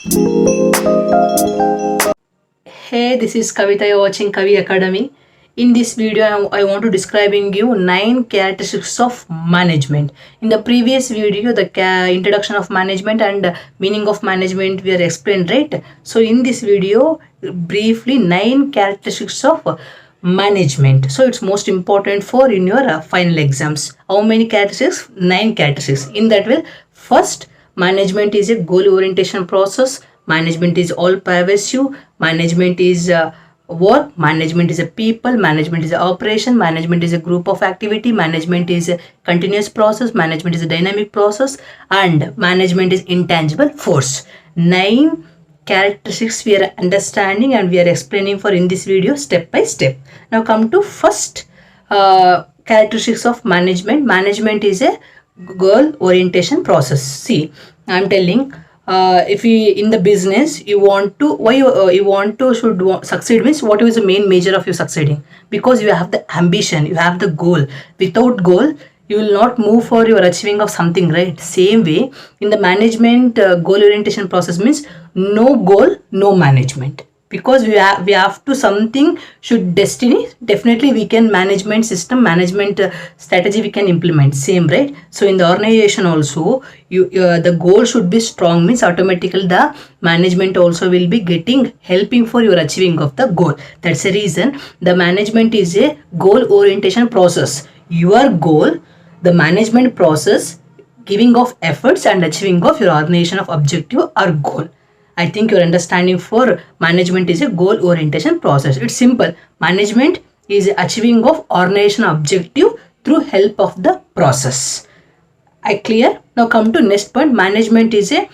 Hey, this is Kavita. You're watching Kavi Academy. In this video, I want to describing you 9 characteristics of management. In the previous video, the introduction of management and meaning of management we are explained, right? So in this video, briefly 9 characteristics of management. So it's most important for in your final exams. How many characteristics? 9 characteristics. In that way, first, management is a goal orientation process. Management is all pervasive. Management is work. Management is a people. Management is a operation. Management is a group of activity. Management is a continuous process. Management is a dynamic process, and management is intangible force. 9 characteristics we are understanding and we are explaining for in this video step by step. Now come to first characteristics of management. Management is a goal orientation process. See, I'm telling, if you in the business you want to, why you want to succeed means what is the main measure of you succeeding? Because you have the ambition, you have the goal. Without goal you will not move for your achieving of something, right? Same way in the management, goal orientation process means no goal, no management. Because we have to something should destiny, definitely we can management system, management strategy we can implement, same, right? So in the organization also, you the goal should be strong means automatically the management also will be getting helping for your achieving of the goal. That's the reason the management is a goal orientation process. Your goal, the management process, giving of efforts and achieving of your organization of objective or goal. I think your understanding for management is a goal orientation process. It's simple. Management is achieving of organization objective through help of the process. I clear? Now come to next point. Management is a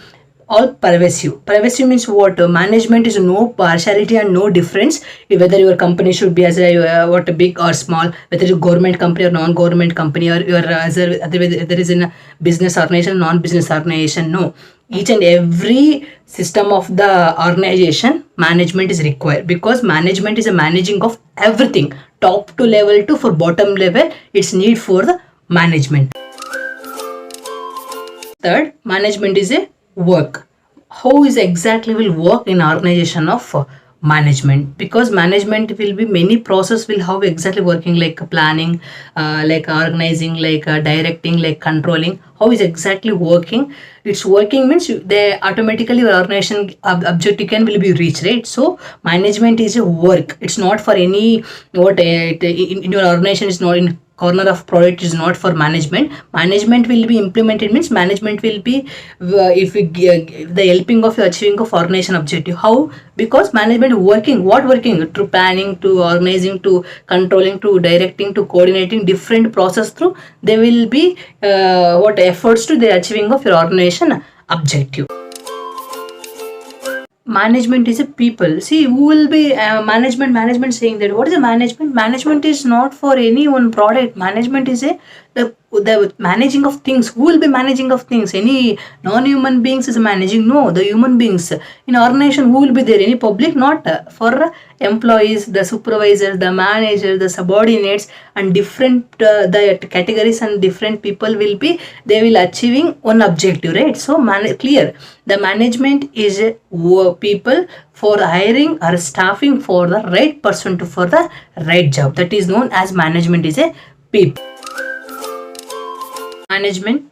all pervasive. Pervasive means what? Management is no partiality and no difference whether your company should be as a what big or small, whether it's a government company or non-government company, or your as a, there is in a business organization, non-business organization. No, each and every system of the organization management is required, because management is a managing of everything, top to level to for bottom level. It's need for the management. Third, management is a work. How is exactly will work in organization of management? Because management will be many process will have exactly working, like planning, like organizing, like directing, like controlling. How is exactly working? It's working means they automatically your organization objective can will be reached, right? So management is a work. It's not for any what in your organization is not in corner of product is not for management. Management will be implemented means management will be if we the helping of achieving of organization objective. How? Because management working, what working through planning to organizing to controlling to directing to coordinating different process through they will be what efforts to the achieving of your organization objective. Management is a people. See, who will be management saying that what is the management is not for any one product. Management is a the managing of things. Who will be managing of things? Any non-human beings is managing? No, the human beings in organization. Who will be there? Any public? Not for employees, the supervisor, the manager, the subordinates, and different the categories and different people will be, they will achieving one objective, right? So clear, the management is a people for hiring or staffing for the right person to for the right job. That is known as management is a people. Management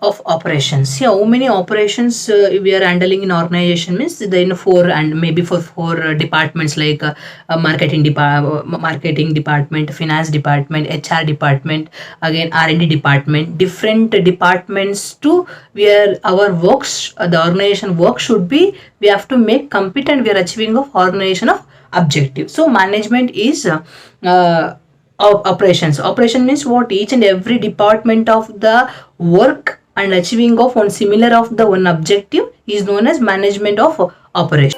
of operations. See how many operations we are handling in organization means then 4 and maybe for 4 departments, like marketing department, finance department, HR department, again R&D department, different departments to where our works, the organization work should be, we have to make compete and we are achieving of organization of objective. So management is operations. Operation means what? Each and every department of the work and achieving of one similar of the one objective is known as management of operation.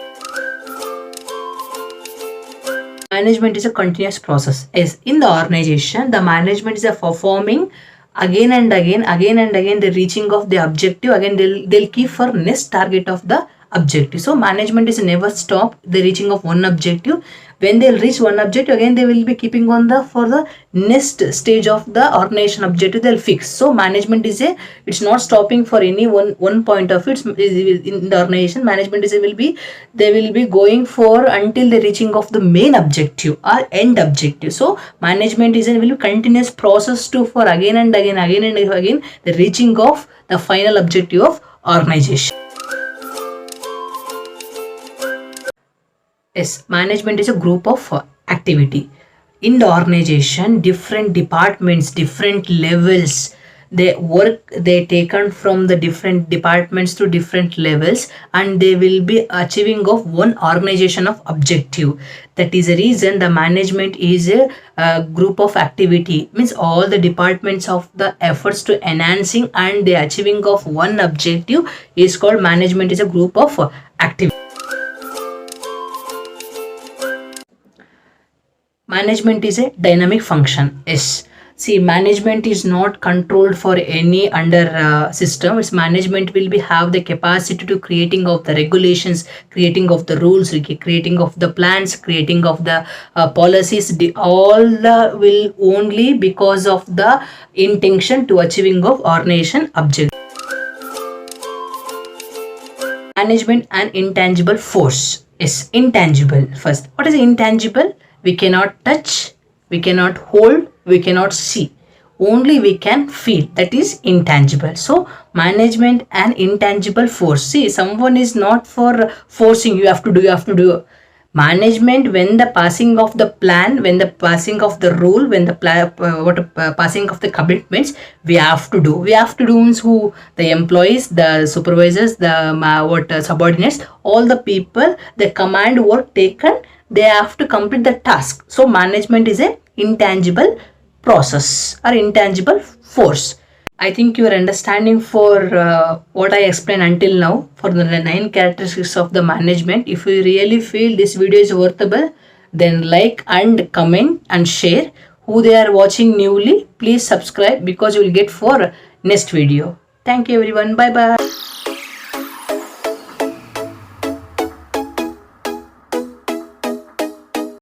Management is a continuous process. As in the organization, the management is a performing again and again the reaching of the objective. Again they'll keep for next target of the objective. So management is never stop the reaching of one objective. when they'll reach one objective, again they will be keeping on the for the next stage of the organization objective they'll fix. So management is a, it's not stopping for any one point of it. In the organization, management is a, will be, they will be going for until the reaching of the main objective or end objective. So management is a will be continuous process to for again and again the reaching of the final objective of organization. Yes, management is a group of activity. In the organization, different departments, different levels, they work, they taken from the different departments to different levels, and they will be achieving of one organization of objective. That is the reason the management is a group of activity, means all the departments of the efforts to enhancing and the achieving of one objective is called management is a group of activity. Management is a dynamic function. Yes. See, management is not controlled for any under system. Its management will be have the capacity to creating of the regulations, creating of the rules, creating of the plans, creating of the policies. All will only because of the intention to achieving of organization objective. Management and intangible force. Yes, intangible first. What is intangible? We cannot touch, we cannot hold, we cannot see. Only we can feel. That is intangible. So management and intangible force. See, someone is not for forcing you have to do, you have to do. Management, when the passing of the plan, when the passing of the rule, when the passing of the commitments, we have to do. We have to do means who? The employees, the supervisors, the subordinates, all the people, the command work taken, they have to complete the task. So management is a intangible process or intangible force. I think you are understanding for what I explained until now for the 9 characteristics of the management. If you really feel this video is worthwhile, then like and comment and share. Who they are watching newly, please subscribe because you will get for next video. Thank you everyone. Bye bye.